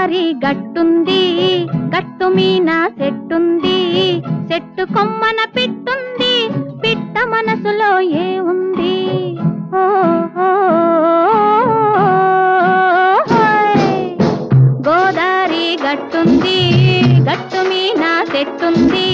గోదారి గట్టుంది, గట్టు మీన చెట్టుంది, చెట్టు కొమ్మన పిట్టుంది, పిట్ట మనసులో ఏముంది? ఓ గోదారి గట్టుంది, గట్టు మీన చెట్టుంది,